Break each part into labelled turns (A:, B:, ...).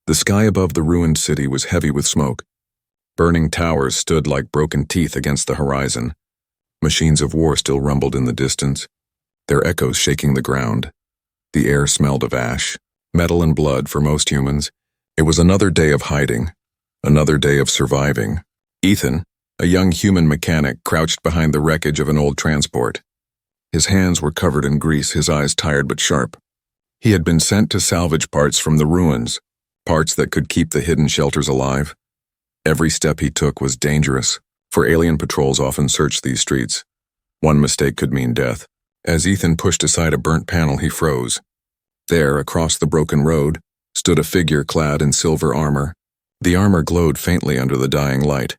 A: The sky above the ruined city was heavy with smoke. Burning towers stood like broken teeth against the horizon. Machines of war still rumbled in the distance, their echoes shaking the ground. The air smelled of ash, metal and blood for most humans. It was another day of hiding, another day of surviving. Ethan, a young human mechanic, crouched behind the wreckage of an old transport. His hands were covered in grease, his eyes tired but sharp. He had been sent to salvage parts from the ruins, parts that could keep the hidden shelters alive. Every step he took was dangerous, for alien patrols often searched these streets. One mistake could mean death. As Ethan pushed aside a burnt panel, he froze. There, across the broken road, stood a figure clad in silver armor. The armor glowed faintly under the dying light,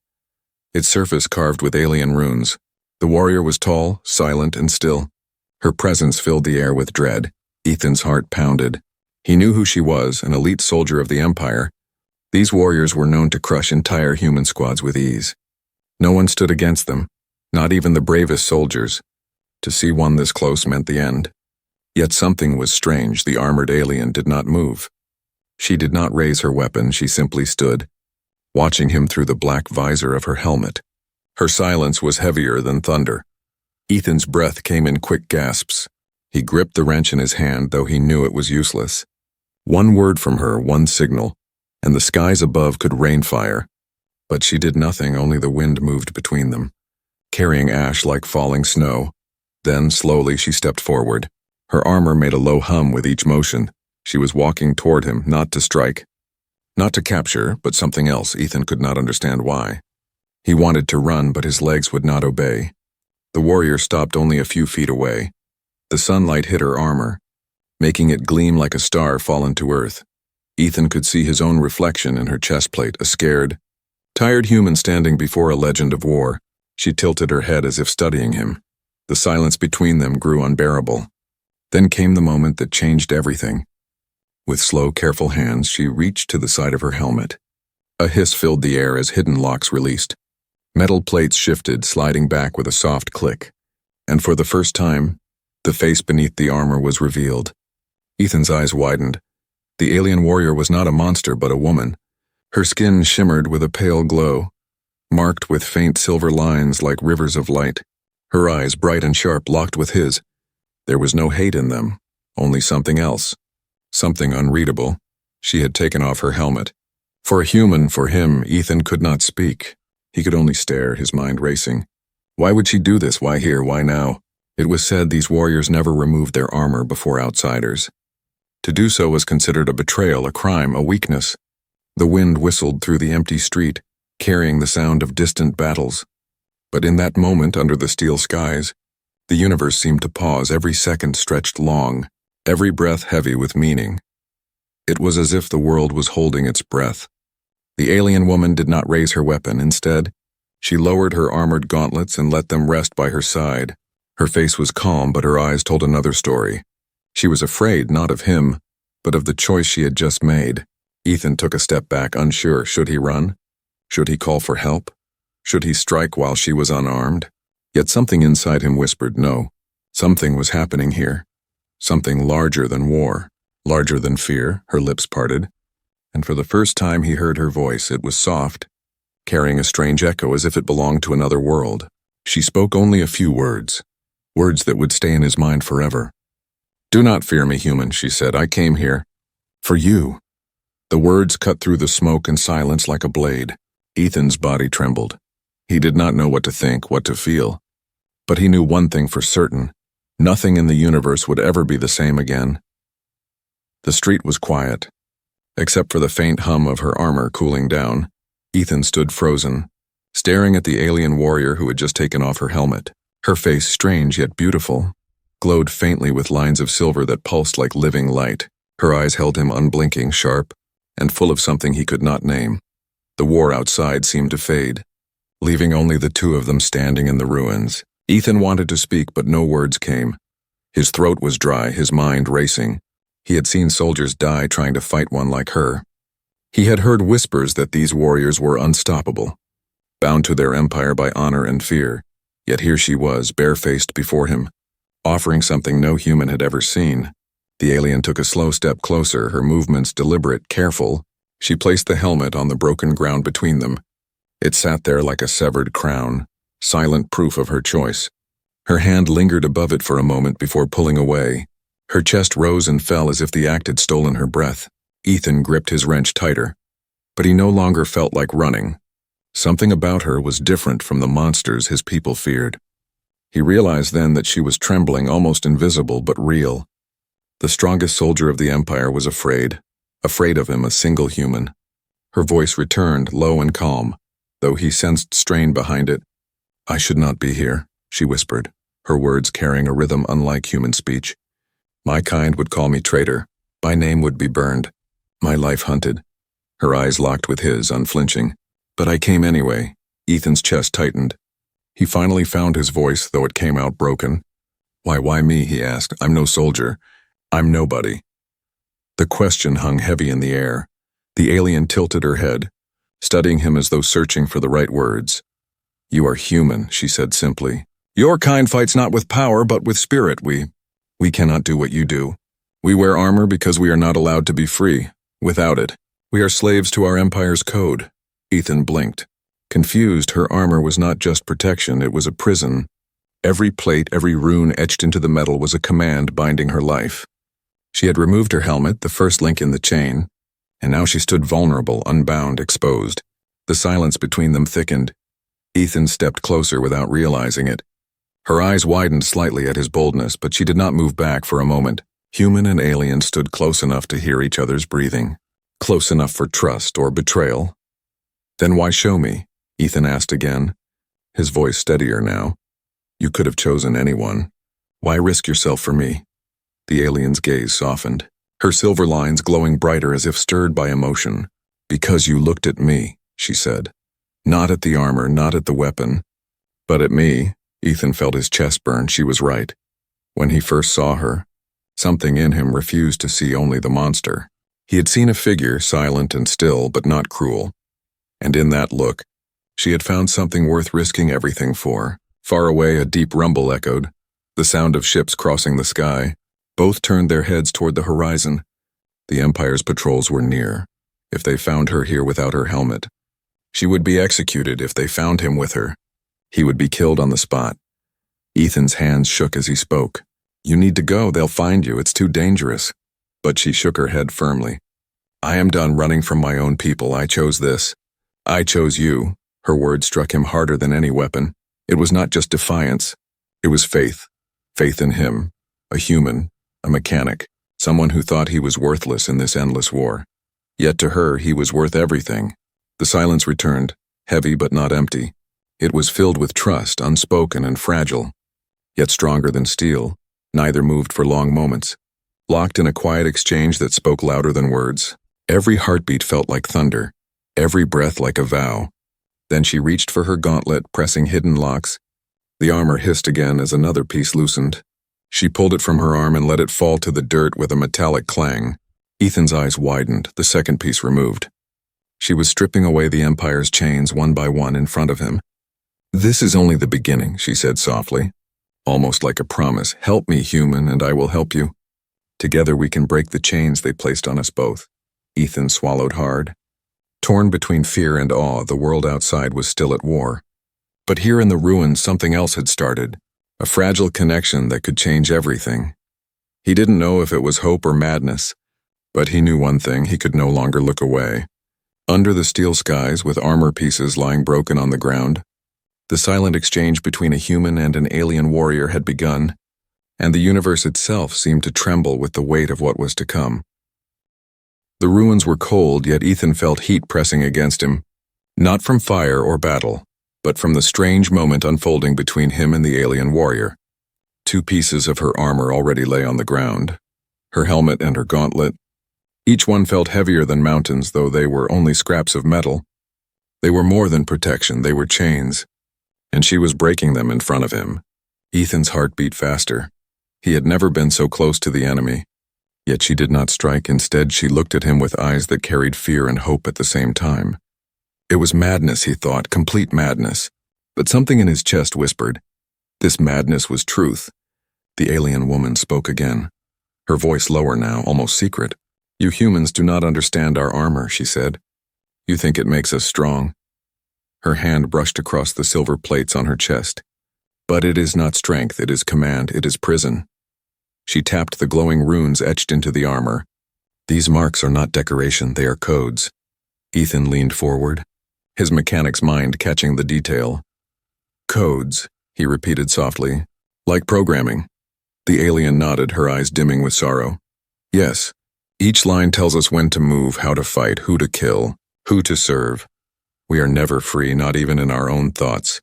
A: its surface carved with alien runes. The warrior was tall, silent, and still. Her presence filled the air with dread. Ethan's heart pounded. He knew who she was, an elite soldier of the Empire. These warriors were known to crush entire human squads with ease. No one stood against them, not even the bravest soldiers. To see one this close meant the end. Yet something was strange. The armored alien did not move. She did not raise her weapon, she simply stood, watching him through the black visor of her helmet. Her silence was heavier than thunder. Ethan's breath came in quick gasps. He gripped the wrench in his hand, though he knew it was useless. One word from her, one signal, and the skies above could rain fire. But she did nothing, only the wind moved between them, carrying ash like falling snow. Then, slowly, she stepped forward. Her armor made a low hum with each motion. She was walking toward him, not to strike, not to capture, but something else. Ethan could not understand why. He wanted to run, but his legs would not obey. The warrior stopped only a few feet away. The sunlight hit her armor, making it gleam like a star fallen to earth. Ethan could see his own reflection in her chest plate, a scared, tired human standing before a legend of war. She tilted her head as if studying him. The silence between them grew unbearable. Then came the moment that changed everything. With slow, careful hands, she reached to the side of her helmet. A hiss filled the air as hidden locks released. Metal plates shifted, sliding back with a soft click. And for the first time, the face beneath the armor was revealed. Ethan's eyes widened. The alien warrior was not a monster, but a woman. Her skin shimmered with a pale glow, marked with faint silver lines like rivers of light. Her eyes, bright and sharp, locked with his. There was no hate in them, only something else. Something unreadable. She had taken off her helmet. For a human, for him, Ethan could not speak. He could only stare, his mind racing. Why would she do this? Why here? Why now? It was said these warriors never removed their armor before outsiders. To do so was considered a betrayal, a crime, a weakness. The wind whistled through the empty street, carrying the sound of distant battles. But in that moment, under the steel skies, the universe seemed to pause. Every second stretched long, every breath heavy with meaning. It was as if the world was holding its breath. The alien woman did not raise her weapon. Instead, she lowered her armored gauntlets and let them rest by her side. Her face was calm, but her eyes told another story. She was afraid, not of him, but of the choice she had just made. Ethan took a step back, unsure. Should he run? Should he call for help? Should he strike while she was unarmed? Yet something inside him whispered no. Something was happening here. Something larger than war, larger than fear. Her lips parted, and for the first time he heard her voice. It was soft, carrying a strange echo as if it belonged to another world. She spoke only a few words, words that would stay in his mind forever. "Do not fear me, human," she said. "I came here for you." The words cut through the smoke and silence like a blade. Ethan's body trembled. He did not know what to think, what to feel. But he knew one thing for certain. Nothing in the universe would ever be the same again. The street was quiet. Except for the faint hum of her armor cooling down, Ethan stood frozen, staring at the alien warrior who had just taken off her helmet. Her face, strange yet beautiful, glowed faintly with lines of silver that pulsed like living light. Her eyes held him unblinking, sharp, and full of something he could not name. The war outside seemed to fade, leaving only the two of them standing in the ruins. Ethan wanted to speak, but no words came. His throat was dry, his mind racing. He had seen soldiers die trying to fight one like her. He had heard whispers that these warriors were unstoppable, bound to their empire by honor and fear. Yet here she was, barefaced before him, offering something no human had ever seen. The alien took a slow step closer, her movements deliberate, careful, She placed the helmet on the broken ground between them. It sat there like a severed crown, silent proof of her choice. Her hand lingered above it for a moment before pulling away. Her chest rose and fell as if the act had stolen her breath. Ethan gripped his wrench tighter. But he no longer felt like running. Something about her was different from the monsters his people feared. He realized then that she was trembling, almost invisible, but real. The strongest soldier of the Empire was afraid of him, a single human. Her voice returned, low and calm, though he sensed strain behind it. "I should not be here," she whispered, her words carrying a rhythm unlike human speech. "My kind would call me traitor. My name would be burned. My life hunted." Her eyes locked with his, unflinching. "But I came anyway." Ethan's chest tightened. He finally found his voice, though it came out broken. Why me?" he asked. "I'm no soldier. I'm nobody." The question hung heavy in the air. The alien tilted her head, studying him as though searching for the right words. "You are human," she said simply. "Your kind fights not with power, but with spirit. We cannot do what you do. We wear armor because we are not allowed to be free. Without it, we are slaves to our empire's code." Ethan blinked. Confused, her armor was not just protection, it was a prison. Every plate, every rune etched into the metal was a command binding her life. She had removed her helmet, the first link in the chain, and now she stood vulnerable, unbound, exposed. The silence between them thickened. Ethan stepped closer without realizing it. Her eyes widened slightly at his boldness, but she did not move back for a moment. Human and alien stood close enough to hear each other's breathing. Close enough for trust or betrayal. "Then why show me?" Ethan asked again, his voice steadier now. "You could have chosen anyone. Why risk yourself for me?" The alien's gaze softened, her silver lines glowing brighter as if stirred by emotion. "Because you looked at me," she said. "Not at the armor, not at the weapon, but at me." Ethan felt his chest burn. She was right. When he first saw her, something in him refused to see only the monster. He had seen a figure, silent and still, but not cruel. And in that look, she had found something worth risking everything for. Far away, a deep rumble echoed, the sound of ships crossing the sky. Both turned their heads toward the horizon. The Empire's patrols were near. If they found her here without her helmet, she would be executed. If they found him with her, he would be killed on the spot. Ethan's hands shook as he spoke. "You need to go. They'll find you. It's too dangerous." But she shook her head firmly. "I am done running from my own people. I chose this. I chose you." Her words struck him harder than any weapon. It was not just defiance. It was faith. Faith in him. A human. A mechanic. Someone who thought he was worthless in this endless war. Yet to her, he was worth everything. The silence returned, heavy but not empty. It was filled with trust, unspoken and fragile, yet stronger than steel. Neither moved for long moments, locked in a quiet exchange that spoke louder than words. Every heartbeat felt like thunder, every breath like a vow. Then she reached for her gauntlet, pressing hidden locks. The armor hissed again as another piece loosened. She pulled it from her arm and let it fall to the dirt with a metallic clang. Ethan's eyes widened, the second piece removed. She was stripping away the Empire's chains one by one in front of him. "This is only the beginning," she said softly, almost like a promise. "Help me, human, and I will help you. Together we can break the chains they placed on us both." Ethan swallowed hard. Torn between fear and awe, the world outside was still at war. But here in the ruins, something else had started, a fragile connection that could change everything. He didn't know if it was hope or madness, but he knew one thing: he could no longer look away. Under the steel skies, with armor pieces lying broken on the ground, the silent exchange between a human and an alien warrior had begun, and the universe itself seemed to tremble with the weight of what was to come. The ruins were cold, yet Ethan felt heat pressing against him, not from fire or battle, but from the strange moment unfolding between him and the alien warrior. Two pieces of her armor already lay on the ground, her helmet and her gauntlet. Each one felt heavier than mountains, though they were only scraps of metal. They were more than protection, they were chains, and she was breaking them in front of him. Ethan's heart beat faster. He had never been so close to the enemy. Yet she did not strike. Instead, she looked at him with eyes that carried fear and hope at the same time. It was madness, he thought, complete madness. But something in his chest whispered, this madness was truth. The alien woman spoke again, her voice lower now, almost secret. You humans do not understand our armor, she said. You think it makes us strong. Her hand brushed across the silver plates on her chest. But it is not strength, it is command, it is prison. She tapped the glowing runes etched into the armor. These marks are not decoration, they are codes. Ethan leaned forward, his mechanic's mind catching the detail. Codes, he repeated softly, like programming. The alien nodded, her eyes dimming with sorrow. Yes, each line tells us when to move, how to fight, who to kill, who to serve. We are never free, not even in our own thoughts.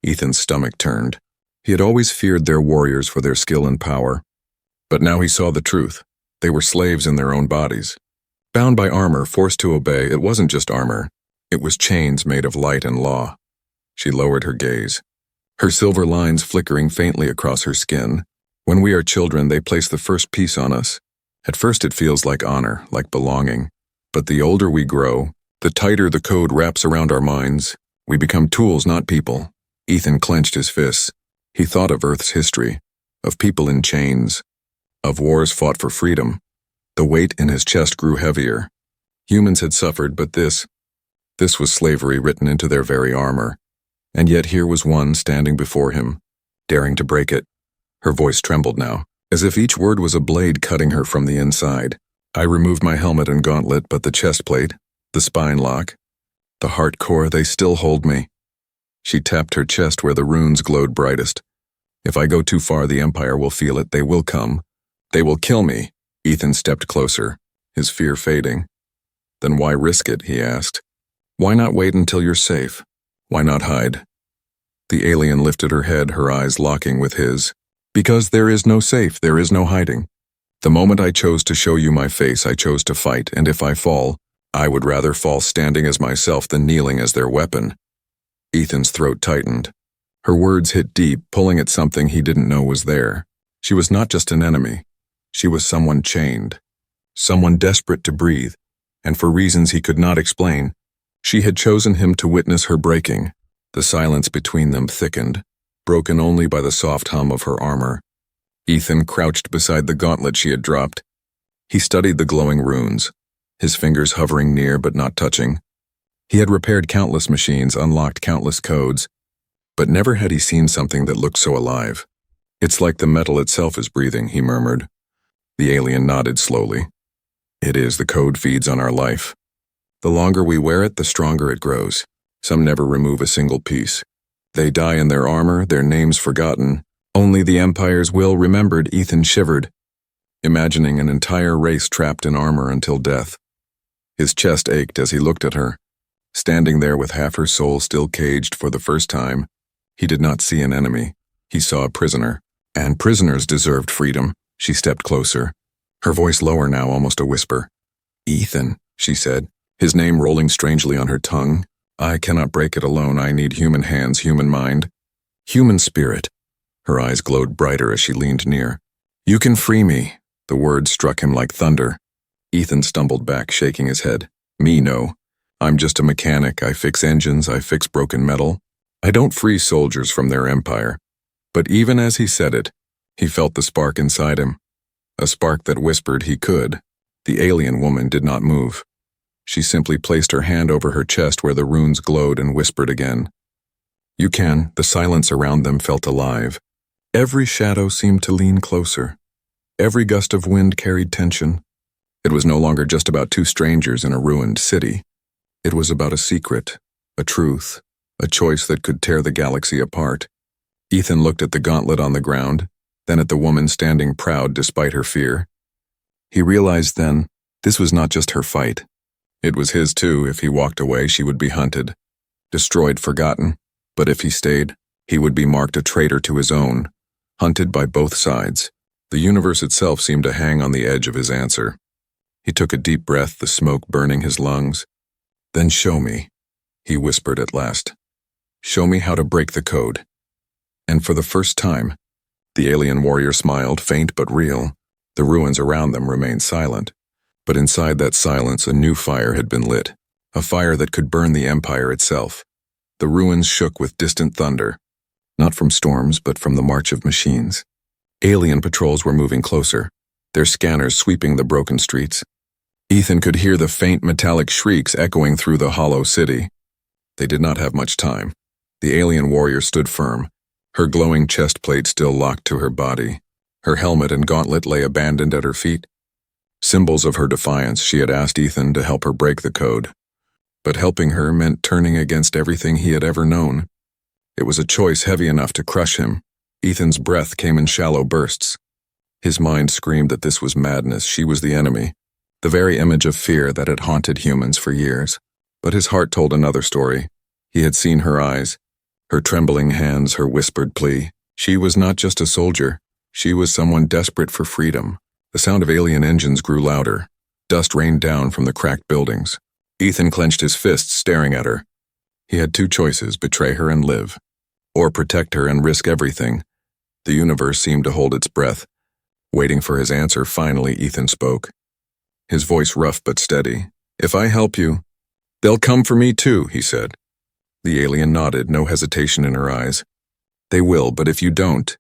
A: Ethan's stomach turned. He had always feared their warriors for their skill and power. But now he saw the truth. They were slaves in their own bodies. Bound by armor, forced to obey, it wasn't just armor. It was chains made of light and law. She lowered her gaze, her silver lines flickering faintly across her skin. When we are children, they place the first piece on us. At first it feels like honor, like belonging. But the older we grow, the tighter the code wraps around our minds. We become tools, not people. Ethan clenched his fists. He thought of Earth's history, of people in chains, of wars fought for freedom. The weight in his chest grew heavier. Humans had suffered, but this was slavery written into their very armor. And yet here was one standing before him, daring to break it. Her voice trembled now, as if each word was a blade cutting her from the inside. I removed my helmet and gauntlet, but the chest plate, the spine lock, the heart core, they still hold me. She tapped her chest where the runes glowed brightest. If I go too far, the Empire will feel it. They will come. They will kill me. Ethan stepped closer, his fear fading. Then why risk it, he asked. Why not wait until you're safe? Why not hide? The alien lifted her head, her eyes locking with his. Because there is no safe, there is no hiding. The moment I chose to show you my face, I chose to fight, and if I fall, I would rather fall standing as myself than kneeling as their weapon. Ethan's throat tightened. Her words hit deep, pulling at something he didn't know was there. She was not just an enemy. She was someone chained. Someone desperate to breathe, and for reasons he could not explain. She had chosen him to witness her breaking. The silence between them thickened, broken only by the soft hum of her armor. Ethan crouched beside the gauntlet she had dropped. He studied the glowing runes, his fingers hovering near but not touching. He had repaired countless machines, unlocked countless codes, but never had he seen something that looked so alive. It's like the metal itself is breathing, he murmured. The alien nodded slowly. It is, the code feeds on our life. The longer we wear it, the stronger it grows. Some never remove a single piece. They die in their armor, their names forgotten. Only the Empire's will remembered. Ethan shivered, imagining an entire race trapped in armor until death. His chest ached as he looked at her. Standing there with half her soul still caged for the first time, he did not see an enemy. He saw a prisoner. And prisoners deserved freedom. She stepped closer, her voice lower now, almost a whisper. Ethan, she said, his name rolling strangely on her tongue. I cannot break it alone. I need human hands, human mind, human spirit. Her eyes glowed brighter as she leaned near. You can free me. The words struck him like thunder. Ethan stumbled back, shaking his head. Me, no. I'm just a mechanic. I fix engines. I fix broken metal. I don't free soldiers from their empire. But even as he said it, he felt the spark inside him. A spark that whispered he could. The alien woman did not move. She simply placed her hand over her chest where the runes glowed and whispered again. You can. The silence around them felt alive. Every shadow seemed to lean closer. Every gust of wind carried tension. It was no longer just about two strangers in a ruined city. It was about a secret, a truth, a choice that could tear the galaxy apart. Ethan looked at the gauntlet on the ground, then at the woman standing proud despite her fear. He realized then, this was not just her fight. It was his too. If he walked away, she would be hunted, destroyed, forgotten. But if he stayed, he would be marked a traitor to his own, hunted by both sides. The universe itself seemed to hang on the edge of his answer. He took a deep breath, the smoke burning his lungs. Then show me, he whispered at last. Show me how to break the code. And for the first time, the alien warrior smiled, faint but real. The ruins around them remained silent. But inside that silence, a new fire had been lit, a fire that could burn the Empire itself. The ruins shook with distant thunder, not from storms, but from the march of machines. Alien patrols were moving closer, their scanners sweeping the broken streets. Ethan could hear the faint metallic shrieks echoing through the hollow city. They did not have much time. The alien warrior stood firm, her glowing chest plate still locked to her body. Her helmet and gauntlet lay abandoned at her feet. Symbols of her defiance, she had asked Ethan to help her break the code. But helping her meant turning against everything he had ever known. It was a choice heavy enough to crush him. Ethan's breath came in shallow bursts. His mind screamed that this was madness. She was the enemy, the very image of fear that had haunted humans for years. But his heart told another story. He had seen her eyes, her trembling hands, her whispered plea. She was not just a soldier. She was someone desperate for freedom. The sound of alien engines grew louder. Dust rained down from the cracked buildings. Ethan clenched his fists, staring at her. He had two choices: betray her and live, or protect her and risk everything. The universe seemed to hold its breath. Waiting for his answer, finally Ethan spoke. His voice rough but steady. "If I help you, they'll come for me too," he said. The alien nodded, no hesitation in her eyes. "They will, but if you don't,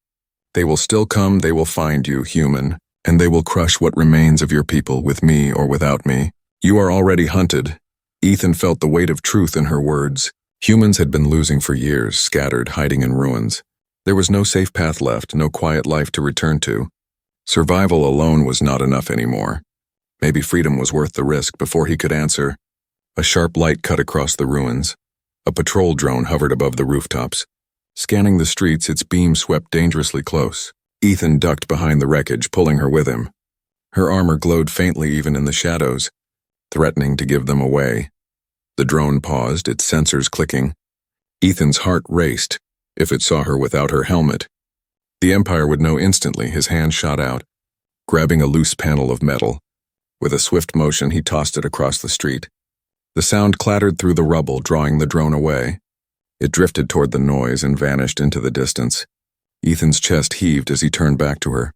A: they will still come. They will find you, human, and they will crush what remains of your people, with me or without me. You are already hunted." Ethan felt the weight of truth in her words. Humans had been losing for years, scattered, hiding in ruins. There was no safe path left, no quiet life to return to. Survival alone was not enough anymore. Maybe freedom was worth the risk. Before he could answer, a sharp light cut across the ruins. A patrol drone hovered above the rooftops. Scanning the streets, its beam swept dangerously close. Ethan ducked behind the wreckage, pulling her with him. Her armor glowed faintly even in the shadows, threatening to give them away. The drone paused, its sensors clicking. Ethan's heart raced. If it saw her without her helmet, the Empire would know instantly. His hand shot out, grabbing a loose panel of metal. With a swift motion, he tossed it across the street. The sound clattered through the rubble, drawing the drone away. It drifted toward the noise and vanished into the distance. Ethan's chest heaved as he turned back to her.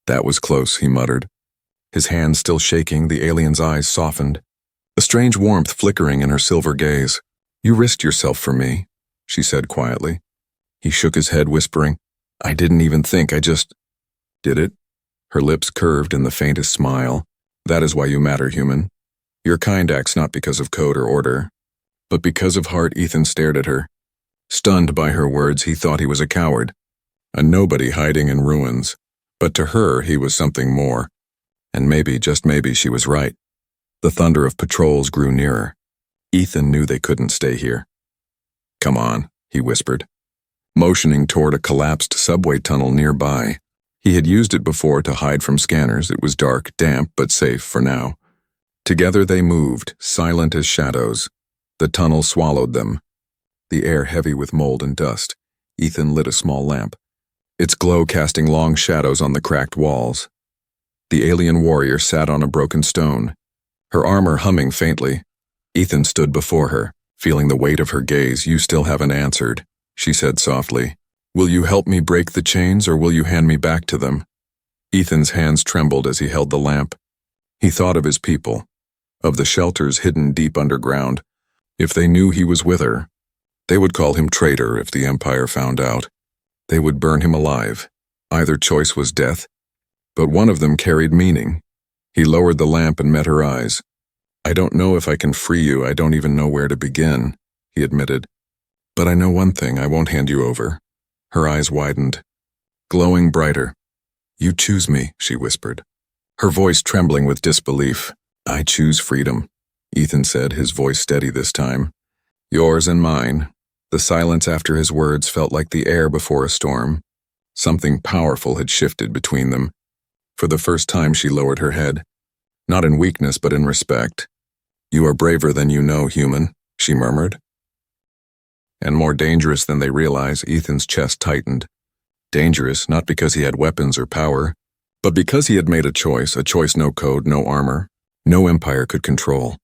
A: "That was close," he muttered. His hand still shaking, the alien's eyes softened, a strange warmth flickering in her silver gaze. "You risked yourself for me," she said quietly. He shook his head, whispering, "I didn't even think, I just..." "Did it?" Her lips curved in the faintest smile. "That is why you matter, human. Your kind acts not because of code or order, but because of heart." Ethan stared at her. Stunned by her words, he thought he was a coward, a nobody hiding in ruins. But to her, he was something more. And maybe, just maybe, she was right. The thunder of patrols grew nearer. Ethan knew they couldn't stay here. "Come on," he whispered, motioning toward a collapsed subway tunnel nearby. He had used it before to hide from scanners. It was dark, damp, but safe for now. Together they moved, silent as shadows. The tunnel swallowed them. The air heavy with mold and dust. Ethan lit a small lamp, its glow casting long shadows on the cracked walls. The alien warrior sat on a broken stone, her armor humming faintly. Ethan stood before her, feeling the weight of her gaze. "You still haven't answered," she said softly. "Will you help me break the chains, or will you hand me back to them?" Ethan's hands trembled as he held the lamp. He thought of his people, of the shelters hidden deep underground. If they knew he was with her, they would call him traitor. If the Empire found out, they would burn him alive. Either choice was death, but one of them carried meaning. He lowered the lamp and met her eyes. "I don't know if I can free you. I don't even know where to begin," he admitted. "But I know one thing, I won't hand you over." Her eyes widened, glowing brighter. "You choose me," she whispered, her voice trembling with disbelief. "I choose freedom," Ethan said, his voice steady this time. "Yours and mine." The silence after his words felt like the air before a storm. Something powerful had shifted between them. For the first time she lowered her head, not in weakness but in respect. "You are braver than you know, human," she murmured. And more dangerous than they realize. Ethan's chest tightened. Dangerous, not because he had weapons or power, but because he had made a choice no code, no armor, no empire could control.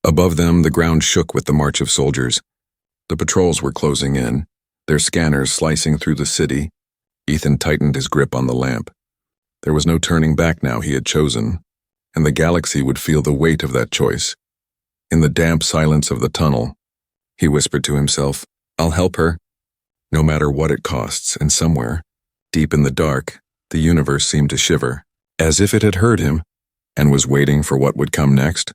A: Above them, the ground shook with the march of soldiers. The patrols were closing in, their scanners slicing through the city. Ethan tightened his grip on the lamp. There was no turning back now. He had chosen, and the galaxy would feel the weight of that choice. In the damp silence of the tunnel, he whispered to himself, "I'll help her, no matter what it costs." And somewhere, deep in the dark, the universe seemed to shiver, as if it had heard him. and was waiting for what would come next.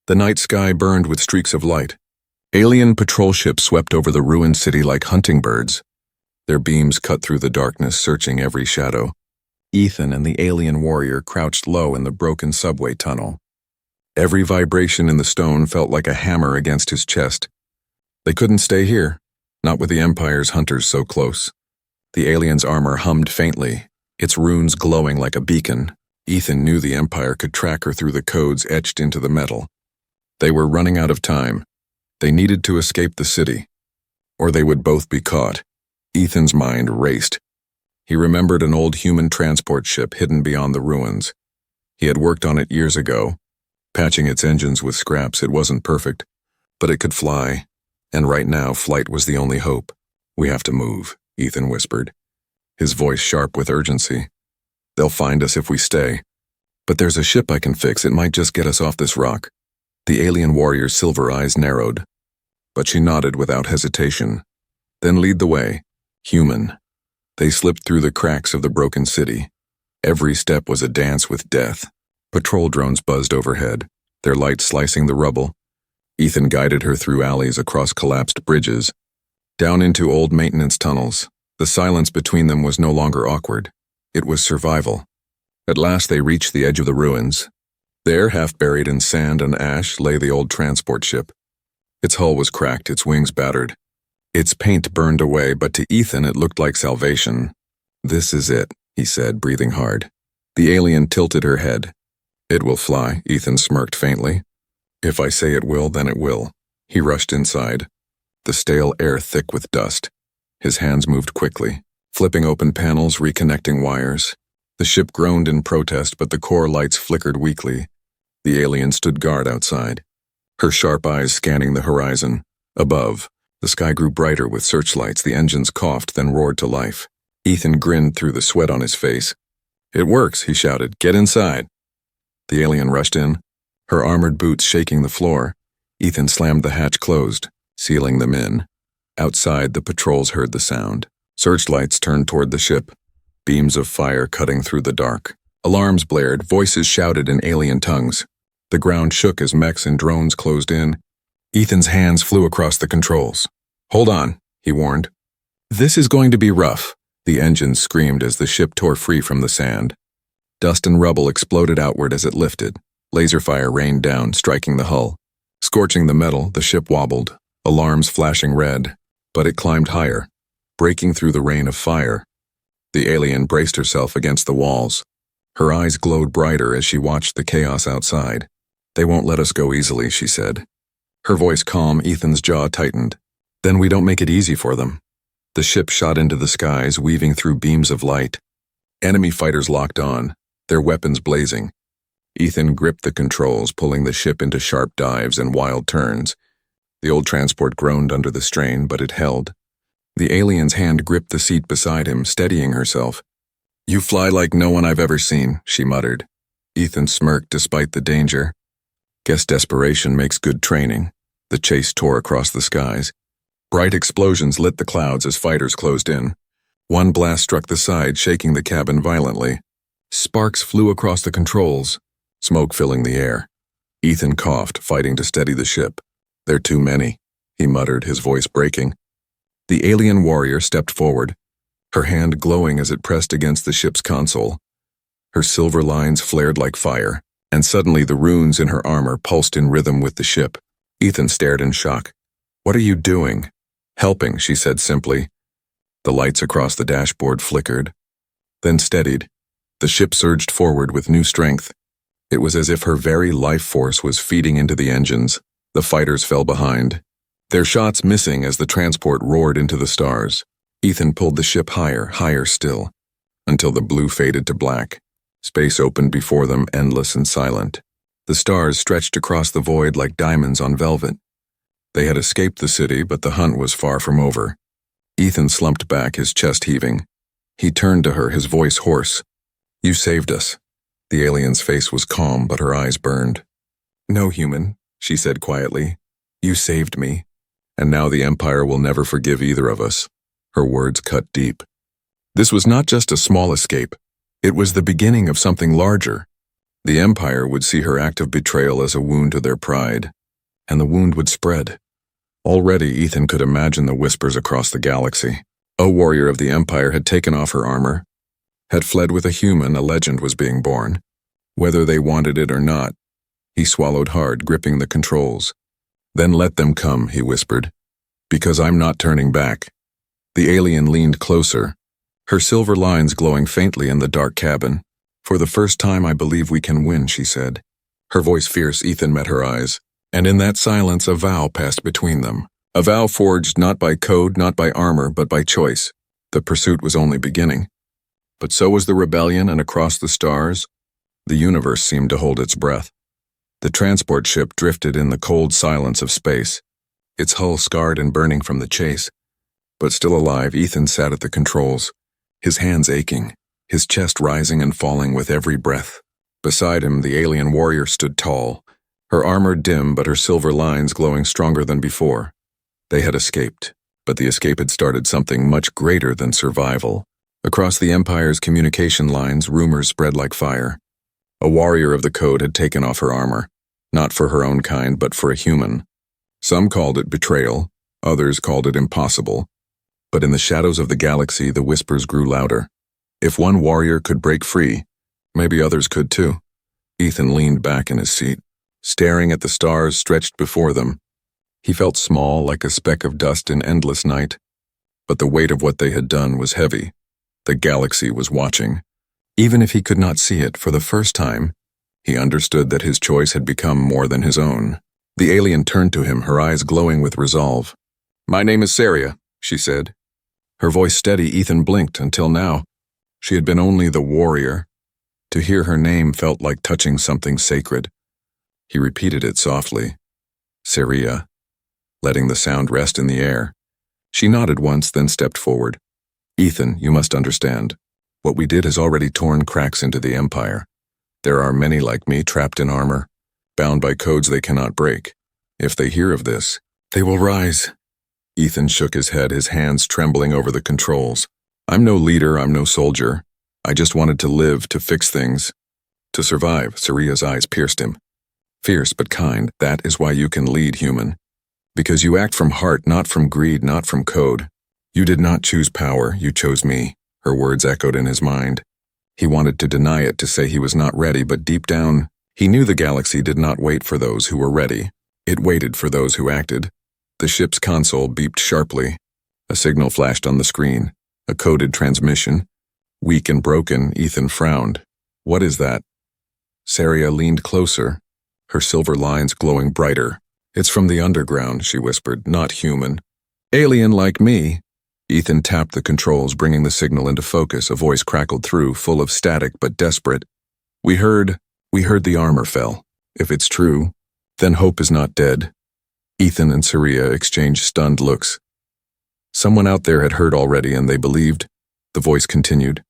A: The night sky burned with streaks of light. Alien patrol ships swept over the ruined city like hunting birds. Their beams cut through the darkness, searching every shadow. Ethan and the alien warrior crouched low in the broken subway tunnel. Every vibration in the stone felt like a hammer against his chest. They couldn't stay here, not with the Empire's hunters so close. The alien's armor hummed faintly, its runes glowing like a beacon. Ethan knew the Empire could track her through the codes etched into the metal. They were running out of time. They needed to escape the city, or they would both be caught. Ethan's mind raced. He remembered an old human transport ship hidden beyond the ruins. He had worked on it years ago. Patching its engines with scraps, it wasn't perfect, but it could fly, and right now flight was the only hope. "We have to move," Ethan whispered, his voice sharp with urgency. "They'll find us if we stay. But there's a ship I can fix. It might just get us off this rock." The alien warrior's silver eyes narrowed, but she nodded without hesitation. "Then lead the way. Human." They slipped through the cracks of the broken city. Every step was a dance with death. Patrol drones buzzed overhead, their lights slicing the rubble. Ethan guided her through alleys, across collapsed bridges, down into old maintenance tunnels. The silence between them was no longer awkward. It was survival. At last they reached the edge of the ruins. There, half buried in sand and ash, lay the old transport ship. Its hull was cracked, its wings battered. Its paint burned away, but to Ethan it looked like salvation. "This is it," he said, breathing hard. The alien tilted her head. "It will fly," Ethan smirked faintly. "If I say it will, then it will." He rushed inside, the stale air thick with dust. His hands moved quickly, flipping open panels, reconnecting wires. The ship groaned in protest, but the core lights flickered weakly. The alien stood guard outside, her sharp eyes scanning the horizon. Above, the sky grew brighter with searchlights. The engines coughed, then roared to life. Ethan grinned through the sweat on his face. "It works," he shouted. "Get inside." The alien rushed in, her armored boots shaking the floor. Ethan slammed the hatch closed, sealing them in. Outside, the patrols heard the sound. Searchlights turned toward the ship, beams of fire cutting through the dark. Alarms blared, voices shouted in alien tongues. The ground shook as mechs and drones closed in. Ethan's hands flew across the controls. "Hold on," he warned. "This is going to be rough." The engines screamed as the ship tore free from the sand. Dust and rubble exploded outward as it lifted. Laser fire rained down, striking the hull. Scorching the metal, the ship wobbled, alarms flashing red. But it climbed higher, breaking through the rain of fire. The alien braced herself against the walls. Her eyes glowed brighter as she watched the chaos outside. "They won't let us go easily," she said. Her voice calm, Ethan's jaw tightened. "Then we don't make it easy for them." The ship shot into the skies, weaving through beams of light. Enemy fighters locked on, their weapons blazing. Ethan gripped the controls, pulling the ship into sharp dives and wild turns. The old transport groaned under the strain, but it held. The alien's hand gripped the seat beside him, steadying herself. "You fly like no one I've ever seen," she muttered. Ethan smirked despite the danger. "Guess desperation makes good training." The chase tore across the skies. Bright explosions lit the clouds as fighters closed in. One blast struck the side, shaking the cabin violently. Sparks flew across the controls, smoke filling the air. Ethan coughed, fighting to steady the ship. "They're too many," he muttered, his voice breaking. The alien warrior stepped forward, her hand glowing as it pressed against the ship's console. Her silver lines flared like fire, and suddenly the runes in her armor pulsed in rhythm with the ship. Ethan stared in shock. "What are you doing?" "Helping," she said simply. The lights across the dashboard flickered, then steadied. The ship surged forward with new strength. It was as if her very life force was feeding into the engines. The fighters fell behind, their shots missing as the transport roared into the stars. Ethan pulled the ship higher, higher still, until the blue faded to black. Space opened before them, endless and silent. The stars stretched across the void like diamonds on velvet. They had escaped the city, but the hunt was far from over. Ethan slumped back, his chest heaving. He turned to her, his voice hoarse. "You saved us." The alien's face was calm, but her eyes burned. "No, human," she said quietly. "You saved me. And now the Empire will never forgive either of us." Her words cut deep. This was not just a small escape. It was the beginning of something larger. The Empire would see her act of betrayal as a wound to their pride, and the wound would spread. Already, Ethan could imagine the whispers across the galaxy. A warrior of the Empire had taken off her armor, had fled with a human. A legend was being born. Whether they wanted it or not, he swallowed hard, gripping the controls. Then let them come, he whispered, because I'm not turning back. The alien leaned closer, her silver lines glowing faintly in the dark cabin. For the first time, I believe we can win, she said. Her voice fierce. Ethan met her eyes, and in that silence a vow passed between them. A vow forged not by code, not by armor, but by choice. The pursuit was only beginning. But so was the rebellion, and across the stars, the universe seemed to hold its breath. The transport ship drifted in the cold silence of space, its hull scarred and burning from the chase. But still alive, Ethan sat at the controls, his hands aching, his chest rising and falling with every breath. Beside him, the alien warrior stood tall, her armor dim but her silver lines glowing stronger than before. They had escaped, but the escape had started something much greater than survival. Across the Empire's communication lines, rumors spread like fire. A warrior of the code had taken off her armor, not for her own kind, but for a human. Some called it betrayal, others called it impossible. But in the shadows of the galaxy, the whispers grew louder. If one warrior could break free, maybe others could too. Ethan leaned back in his seat, staring at the stars stretched before them. He felt small, like a speck of dust in endless night. But the weight of what they had done was heavy. The galaxy was watching. Even if he could not see it, for the first time, he understood that his choice had become more than his own. The alien turned to him, her eyes glowing with resolve. "My name is Saria," she said. Her voice steady. Ethan blinked. Until now, she had been only the warrior. To hear her name felt like touching something sacred. He repeated it softly. Saria, letting the sound rest in the air. She nodded once, then stepped forward. "Ethan, you must understand. What we did has already torn cracks into the Empire. There are many like me trapped in armor, bound by codes they cannot break. If they hear of this, they will rise." Ethan shook his head, his hands trembling over the controls. "I'm no leader, I'm no soldier. I just wanted to live, to fix things, to survive." Saria's eyes pierced him. "Fierce but kind, that is why you can lead, human. Because you act from heart, not from greed, not from code. You did not choose power, you chose me." Her words echoed in his mind. He wanted to deny it, to say he was not ready, but deep down, he knew the galaxy did not wait for those who were ready. It waited for those who acted. The ship's console beeped sharply. A signal flashed on the screen, a coded transmission. Weak and broken, Ethan frowned. "What is that?" Saria leaned closer, her silver lines glowing brighter. "It's from the underground," she whispered, "not human. Alien like me." Ethan tapped the controls, bringing the signal into focus. A voice crackled through, full of static but desperate. We heard the armor fell. If it's true, then hope is not dead." Ethan and Saria exchanged stunned looks. Someone out there had heard already, and they believed. The voice continued.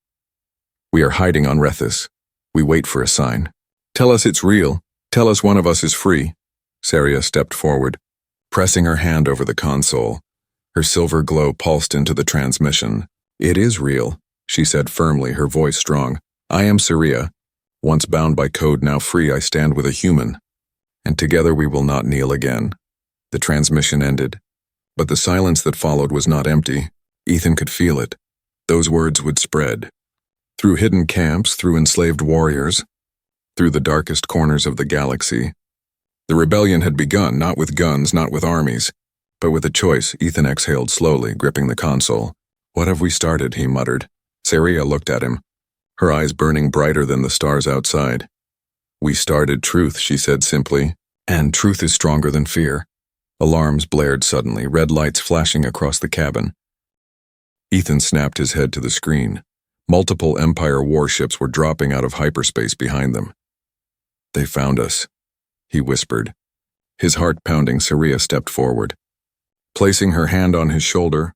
A: "We are hiding on Rethus. We wait for a sign. Tell us it's real. Tell us one of us is free." Saria stepped forward, pressing her hand over the console. Her silver glow pulsed into the transmission. "It is real," she said firmly, her voice strong. "I am Saria. Once bound by code, now free, I stand with a human. And together we will not kneel again." The transmission ended. But the silence that followed was not empty. Ethan could feel it. Those words would spread. Through hidden camps, through enslaved warriors, through the darkest corners of the galaxy. The rebellion had begun, not with guns, not with armies, but with a choice. Ethan exhaled slowly, gripping the console. "What have we started?" he muttered. Saria looked at him, her eyes burning brighter than the stars outside. "We started truth," she said simply, "and truth is stronger than fear." Alarms blared suddenly, red lights flashing across the cabin. Ethan snapped his head to the screen. Multiple Empire warships were dropping out of hyperspace behind them. "They found us," he whispered. His heart pounding, Saria stepped forward. Placing her hand on his shoulder,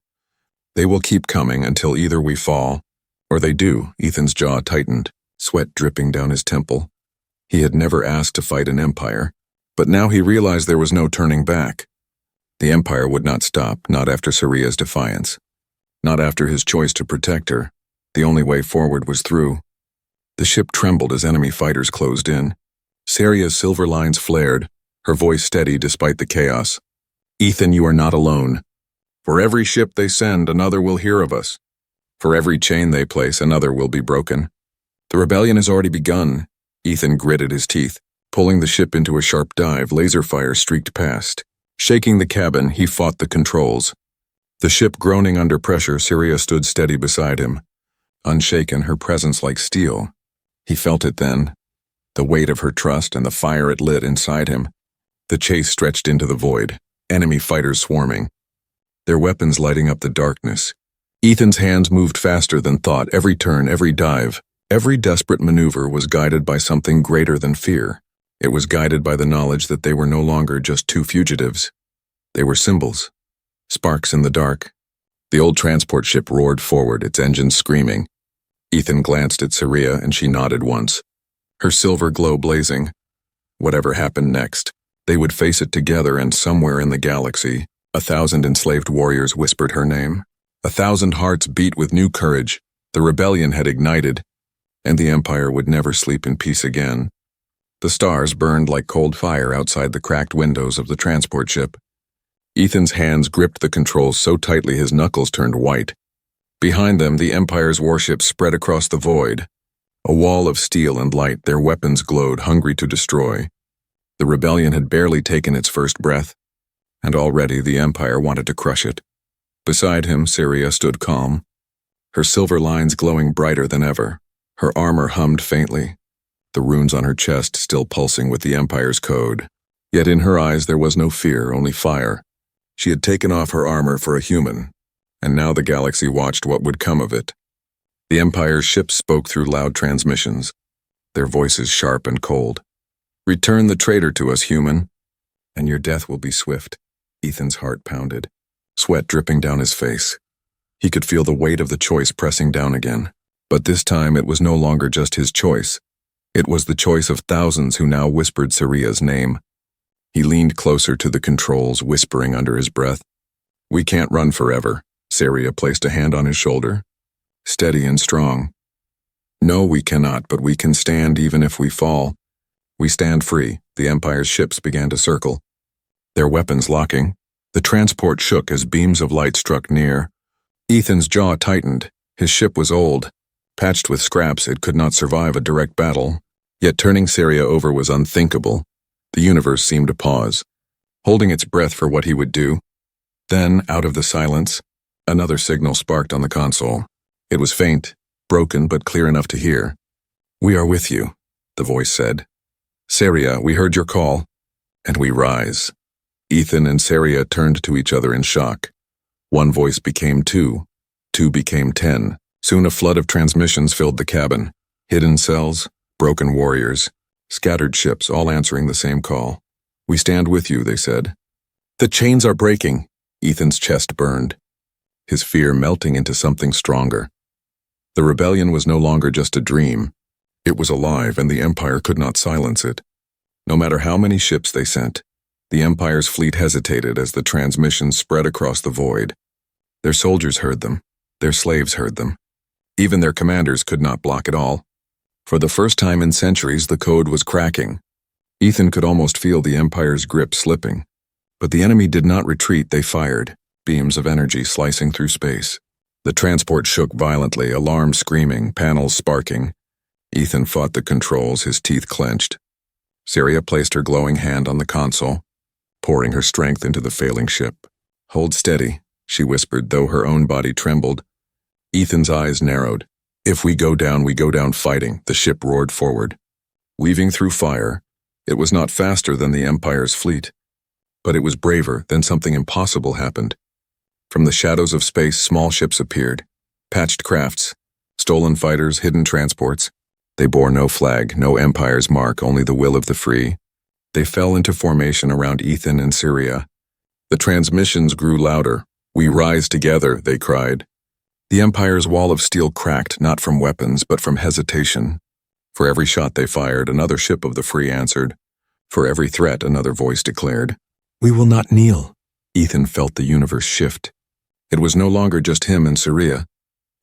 A: "They will keep coming until either we fall, or they do." Ethan's jaw tightened, sweat dripping down his temple. He had never asked to fight an empire, but now he realized there was no turning back. The Empire would not stop, not after Saria's defiance. Not after his choice to protect her. The only way forward was through. The ship trembled as enemy fighters closed in. Seria's silver lines flared, her voice steady despite the chaos. "Ethan, you are not alone. For every ship they send, another will hear of us. For every chain they place, another will be broken. The rebellion has already begun." Ethan gritted his teeth. Pulling the ship into a sharp dive, laser fire streaked past. Shaking the cabin, he fought the controls. The ship groaning under pressure, Seria stood steady beside him. Unshaken, her presence like steel. He felt it then, the weight of her trust and the fire it lit inside him. The chase stretched into the void, enemy fighters swarming, their weapons lighting up the darkness. Ethan's hands moved faster than thought, every turn, every dive, every desperate maneuver was guided by something greater than fear. It was guided by the knowledge that they were no longer just two fugitives. They were symbols, sparks in the dark. The old transport ship roared forward, its engines screaming. Ethan glanced at Seria and she nodded once, her silver glow blazing. Whatever happened next, they would face it together, and somewhere in the galaxy, 1,000 enslaved warriors whispered her name. 1,000 hearts beat with new courage. The rebellion had ignited, and the Empire would never sleep in peace again. The stars burned like cold fire outside the cracked windows of the transport ship. Ethan's hands gripped the controls so tightly his knuckles turned white. Behind them, the Empire's warships spread across the void. A wall of steel and light, their weapons glowed, hungry to destroy. The rebellion had barely taken its first breath, and already the Empire wanted to crush it. Beside him, Seria stood calm, her silver lines glowing brighter than ever. Her armor hummed faintly, the runes on her chest still pulsing with the Empire's code. Yet in her eyes there was no fear, only fire. She had taken off her armor for a human, and now the galaxy watched what would come of it. The Empire's ships spoke through loud transmissions, their voices sharp and cold. "Return the traitor to us, human, and your death will be swift." Ethan's heart pounded, sweat dripping down his face. He could feel the weight of the choice pressing down again. But this time it was no longer just his choice. It was the choice of thousands who now whispered Seria's name. He leaned closer to the controls, whispering under his breath. "We can't run forever." Seria placed a hand on his shoulder, steady and strong. "No, we cannot, but we can stand even if we fall. We stand free." The Empire's ships began to circle, their weapons locking. The transport shook as beams of light struck near. Ethan's jaw tightened. His ship was old, patched with scraps. It could not survive a direct battle. Yet turning Seria over was unthinkable. The universe seemed to pause, holding its breath for what he would do. Then, out of the silence, another signal sparked on the console. It was faint, broken, but clear enough to hear. "We are with you," the voice said. "Seria, we heard your call, and we rise." Ethan and Seria turned to each other in shock. One voice became two, two became 10. Soon a flood of transmissions filled the cabin. Hidden cells, broken warriors, scattered ships, all answering the same call. "We stand with you," they said. "The chains are breaking." Ethan's chest burned, his fear melting into something stronger. The rebellion was no longer just a dream. It was alive, and the Empire could not silence it. No matter how many ships they sent, the Empire's fleet hesitated as the transmissions spread across the void. Their soldiers heard them. Their slaves heard them. Even their commanders could not block it all. For the first time in centuries, the code was cracking. Ethan could almost feel the Empire's grip slipping. But the enemy did not retreat, they fired, beams of energy slicing through space. The transport shook violently, alarms screaming, panels sparking. Ethan fought the controls, his teeth clenched. Seria placed her glowing hand on the console, pouring her strength into the failing ship. "Hold steady," she whispered, though her own body trembled. Ethan's eyes narrowed. "If we go down fighting," the ship roared forward. Weaving through fire, it was not faster than the Empire's fleet, but it was braver. Then something impossible happened. From the shadows of space, small ships appeared, patched crafts, stolen fighters, hidden transports. They bore no flag, no Empire's mark, only the will of the free. They fell into formation around Ethan and Seria. The transmissions grew louder. "We rise together," they cried. The Empire's wall of steel cracked, not from weapons, but from hesitation. For every shot they fired, another ship of the free answered. For every threat, another voice declared. "We will not kneel." Ethan felt the universe shift. It was no longer just him and Seria.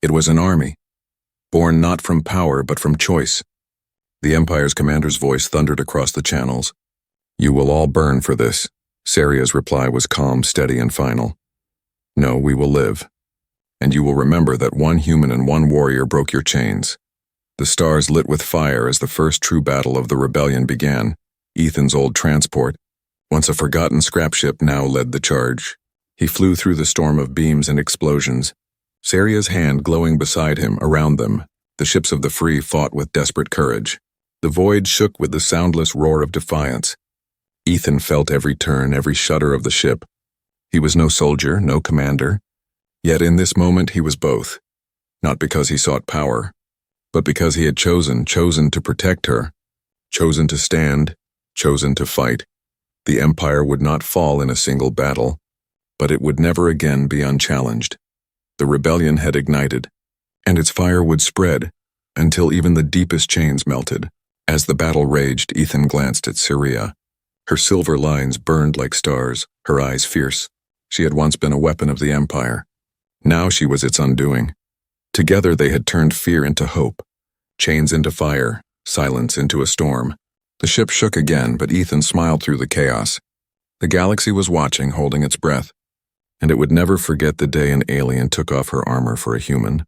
A: It was an army. born not from power but from choice. The Empire's commander's voice thundered across the channels. "You will all burn for this." Seria's reply was calm, steady, and final. "No, we will live. And you will remember that one human and one warrior broke your chains." The stars lit with fire as the first true battle of the rebellion began. Ethan's old transport, once a forgotten scrap ship, now led the charge. He flew through the storm of beams and explosions, Seria's hand glowing beside him. Around them, the ships of the free fought with desperate courage. The void shook with the soundless roar of defiance. Ethan felt every turn, every shudder of the ship. He was no soldier, no commander. Yet in this moment he was both. Not because he sought power, but because he had chosen to protect her, chosen to stand, chosen to fight. The Empire would not fall in a single battle, but it would never again be unchallenged. The rebellion had ignited, and its fire would spread until even the deepest chains melted. As the battle raged, Ethan glanced at Seria. Her silver lines burned like stars, her eyes fierce. She had once been a weapon of the Empire. Now she was its undoing. Together they had turned fear into hope, chains into fire, silence into a storm. The ship shook again, but Ethan smiled through the chaos. The galaxy was watching, holding its breath, and it would never forget the day an alien took off her armor for a human.